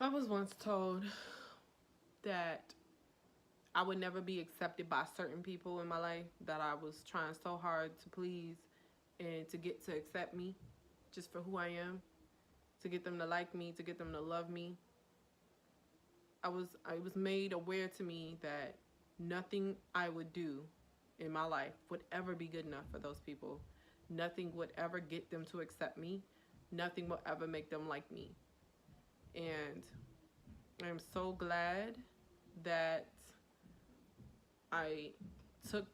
I was once told that I would never be accepted by certain people in my life, that I was trying so hard to please and to get to accept me just for who I am, to get them to like me, to get them to love me. I was made aware to me that nothing I would do in my life would ever be good enough for those people. Nothing would ever get them to accept me. Nothing will ever make them like me. And I'm so glad that I took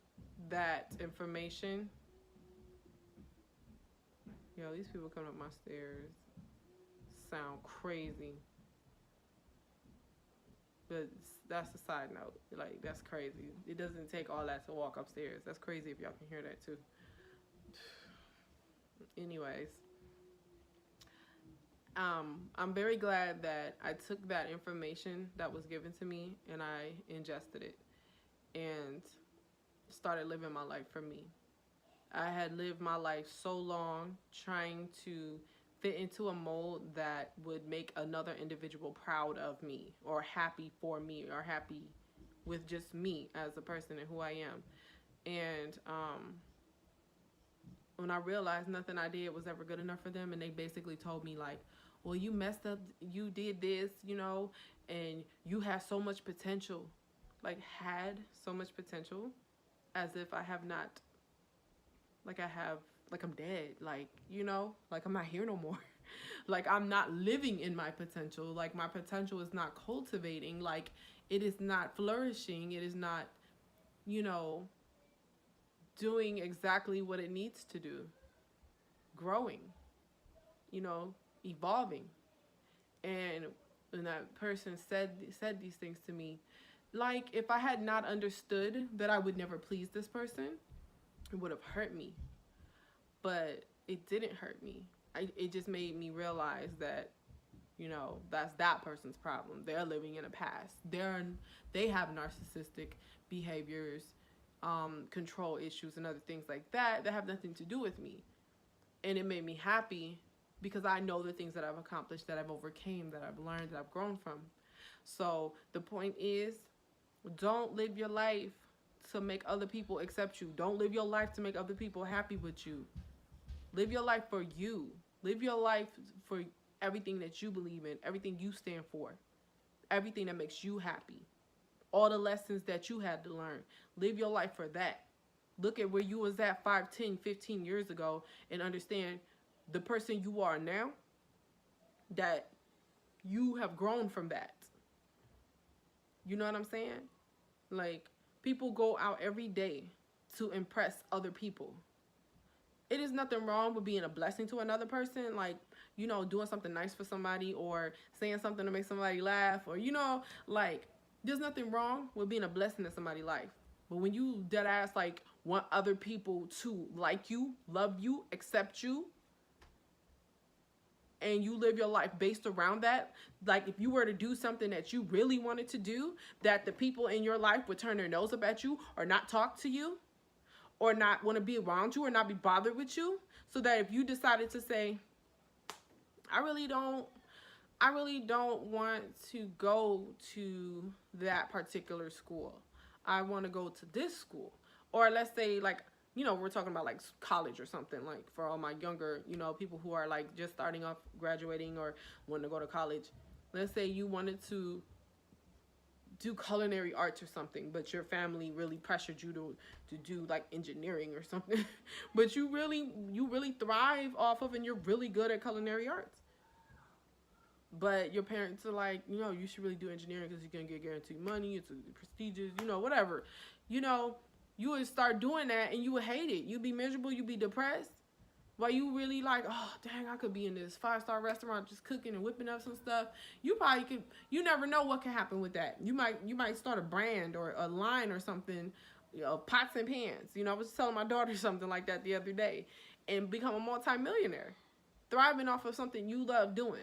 that information. Yo, these people coming up my stairs sound crazy. But that's a side note. Like, that's crazy. It doesn't take all that to walk upstairs. That's crazy if y'all can hear that too. Anyways, I'm very glad that I took that information that was given to me and I ingested it and started living my life for me. I had lived my life so long trying to fit into a mold that would make another individual proud of me or happy for me or happy with just me as a person and who I am. And when I realized nothing I did was ever good enough for them, and they basically told me like, well, you messed up, you did this, and you have so much potential. Like, had so much potential, as if I have not, like I have, like I'm dead, like I'm not here no more. Like, I'm not living in my potential, like my potential is not cultivating, like it is not flourishing, it is not, doing exactly what it needs to do, growing, evolving. And when that person said these things to me, like, if I had not understood that I would never please this person, it would have hurt me. But it didn't hurt me. It just made me realize that, that's that person's problem. They're living in a past. They have narcissistic behaviors, control issues, and other things like that have nothing to do with me. And it made me happy because I know the things that I've accomplished, that I've overcame, that I've learned, that I've grown from. So the point is, don't live your life to make other people accept you. Don't live your life to make other people happy with you. Live your life for you. Live your life for everything that you believe in, everything you stand for, everything that makes you happy. All the lessons that you had to learn. Live your life for that. Look at where you was at 5, 10, 15 years ago and understand the person you are now, that you have grown from that. You know what I'm saying? Like, people go out every day to impress other people. It is nothing wrong with being a blessing to another person, like, doing something nice for somebody or saying something to make somebody laugh, or, like, there's nothing wrong with being a blessing to somebody's life. But when you dead ass, like, want other people to like you, love you, accept you, and you live your life based around that, like, if you were to do something that you really wanted to do, that the people in your life would turn their nose up at you or not talk to you or not want to be around you or not be bothered with you, so that if you decided to say, I really don't want to go to that particular school, I want to go to this school. Or let's say, like, we're talking about like college or something, like for all my younger, people who are like just starting off, graduating, or wanting to go to college. Let's say you wanted to do culinary arts or something, but your family really pressured you to do like engineering or something. But you really thrive off of, and you're really good at culinary arts. But your parents are like, you should really do engineering because you're going to get guaranteed money, it's prestigious, whatever. You would start doing that and you would hate it. You'd be miserable, you'd be depressed. While you really like, oh, dang, I could be in this 5-star restaurant just cooking and whipping up some stuff. You probably could, you never know what can happen with that. You might start a brand or a line or something, pots and pans. I was telling my daughter something like that the other day, and become a multi-millionaire, thriving off of something you love doing.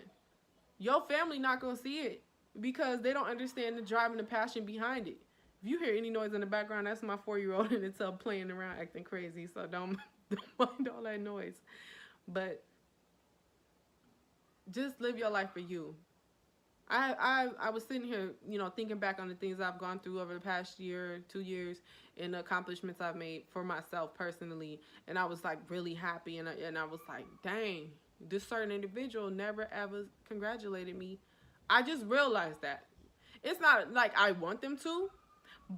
Your family not going to see it because they don't understand the drive and the passion behind it. If you hear any noise in the background, that's my 4-year-old and it's playing around acting crazy, so don't mind all that noise. But just live your life for you. I was sitting here, thinking back on the things I've gone through over the past year, 2 years, and the accomplishments I've made for myself personally, and I was like really happy, and I was like, dang, this certain individual never ever congratulated me. I just realized that. It's not like I want them to,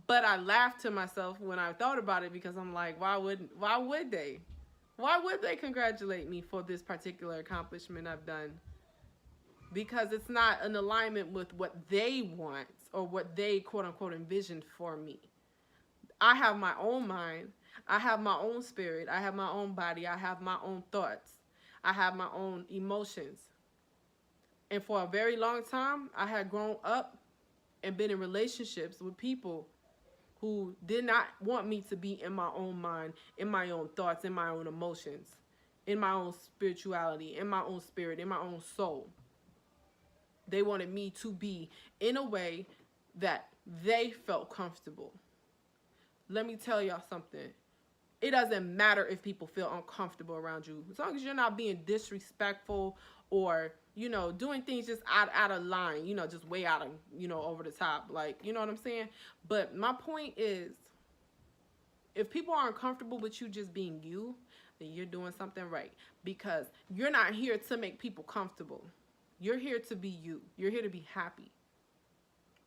but I laughed to myself when I thought about it, because I'm like, why would they? Why would they congratulate me for this particular accomplishment I've done? Because it's not in alignment with what they want or what they quote unquote envisioned for me. I have my own mind. I have my own spirit. I have my own body. I have my own thoughts. I have my own emotions. And for a very long time, I had grown up and been in relationships with people who did not want me to be in my own mind, in my own thoughts, in my own emotions, in my own spirituality, in my own spirit, in my own soul. They wanted me to be in a way that they felt comfortable. Let me tell y'all something. It doesn't matter if people feel uncomfortable around you. As long as you're not being disrespectful or, doing things just out of line, just way out of, over the top. Like, you know what I'm saying? But my point is, if people aren't comfortable with you just being you, then you're doing something right. Because you're not here to make people comfortable. You're here to be you. You're here to be happy.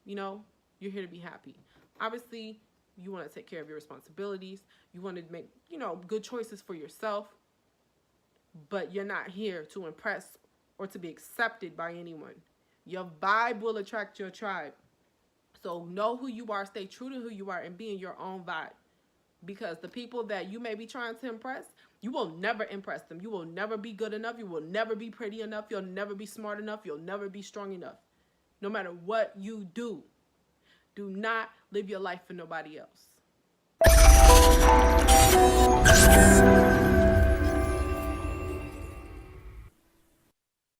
You're here to be happy. Obviously, you want to take care of your responsibilities. You want to make, good choices for yourself. But you're not here to impress or to be accepted by anyone. Your vibe will attract your tribe. So know who you are, stay true to who you are, and be in your own vibe. Because the people that you may be trying to impress, you will never impress them. You will never be good enough. You will never be pretty enough. You'll never be smart enough. You'll never be strong enough. No matter what you do, do not live your life for nobody else.